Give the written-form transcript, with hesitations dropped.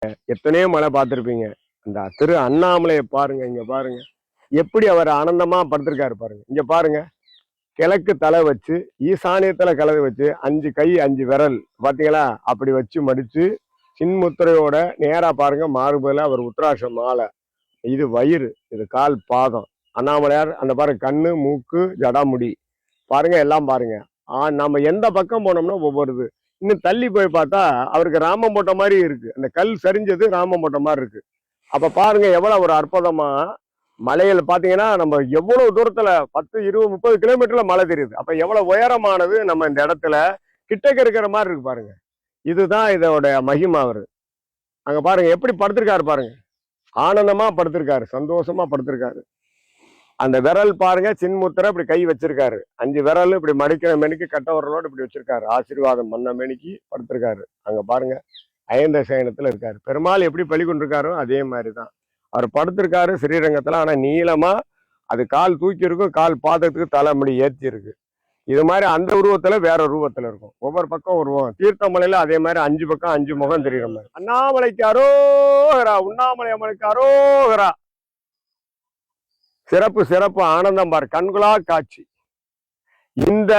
எத்தனையோ மலை பார்த்துருப்பீங்க. அந்த திரு அண்ணாமலையை பாருங்க, இங்க பாருங்க. எப்படி அவர் ஆனந்தமா படுத்திருக்காரு பாருங்க. இங்க பாருங்க, கிழக்கு தலை வச்சு ஈசானியத்துல கலவை வச்சு 5 கை 5 விரல் பாத்தீங்களா, அப்படி வச்சு மடிச்சு சின்முத்திரையோட நேரா பாருங்க. மார்புல அவர் உத்ராட்ச மாலை, இது வயிறு, இது கால் பாதம். அண்ணாமலையார் அந்த பாருங்க, கண்ணு மூக்கு ஜடாமுடி பாருங்க, எல்லாம் பாருங்க. நம்ம எந்த பக்கம் போனோம்னா ஒவ்வொரு இது. இன்னும் தள்ளி போய் பார்த்தா அவருக்கு ராமம் போட்ட மாதிரி இருக்கு. அந்த கல் சரிஞ்சது ராமம் போட்ட மாதிரி இருக்கு. அப்ப பாருங்க எவ்வளவு ஒரு அற்புதமா மலையில பாத்தீங்கன்னா நம்ம எவ்வளவு தூரத்துல 10, 20, 30 கிலோமீட்டர்ல மலை தெரியுது. அப்ப எவ்வளவு உயரமானது நம்ம இந்த இடத்துல கிட்டக்க இருக்கிற மாதிரி இருக்கு பாருங்க. இதுதான் இதோட மகிமா. அவரு அங்க பாருங்க எப்படி படுத்திருக்காரு பாருங்க. ஆனந்தமா படுத்திருக்காரு, சந்தோஷமா படுத்திருக்காரு. அந்த விரல் பாருங்க, சின்முத்திரை இப்படி கை வச்சிருக்காரு. 5 விரல் இப்படி மடிக்கிற மேனிக்கு கட்ட விரலோடு இப்படி வச்சிருக்காரு. ஆசீர்வாதம் பண்ண மேனிக்கு படுத்திருக்காரு. அங்க பாருங்க, அயந்த சயனத்துல இருக்காரு. பெருமாள் எப்படி பலி கொண்டிருக்காரோ அதே மாதிரிதான் அவர் படுத்திருக்காரு ஸ்ரீரங்கத்துல. ஆனா நீளமா அது கால் தூக்கி இருக்கும், கால் பாதத்துக்கு தலைமுடி ஏற்றி இருக்கு. இது மாதிரி அந்த உருவத்துல வேற உருவத்துல இருக்கும். ஒவ்வொரு பக்கம் உருவம். தீர்த்தமலையில அதே மாதிரி 5 பக்கம் 5 முகம் தெரியுற மாதிரி. அண்ணாமலைக்கு அரோகரா, உண்ணாமலை அம்மனுக்கு அரோகரா. சிறப்பு சிறப்பு, ஆனந்தம் பார், கண்குளா காட்சி. இந்த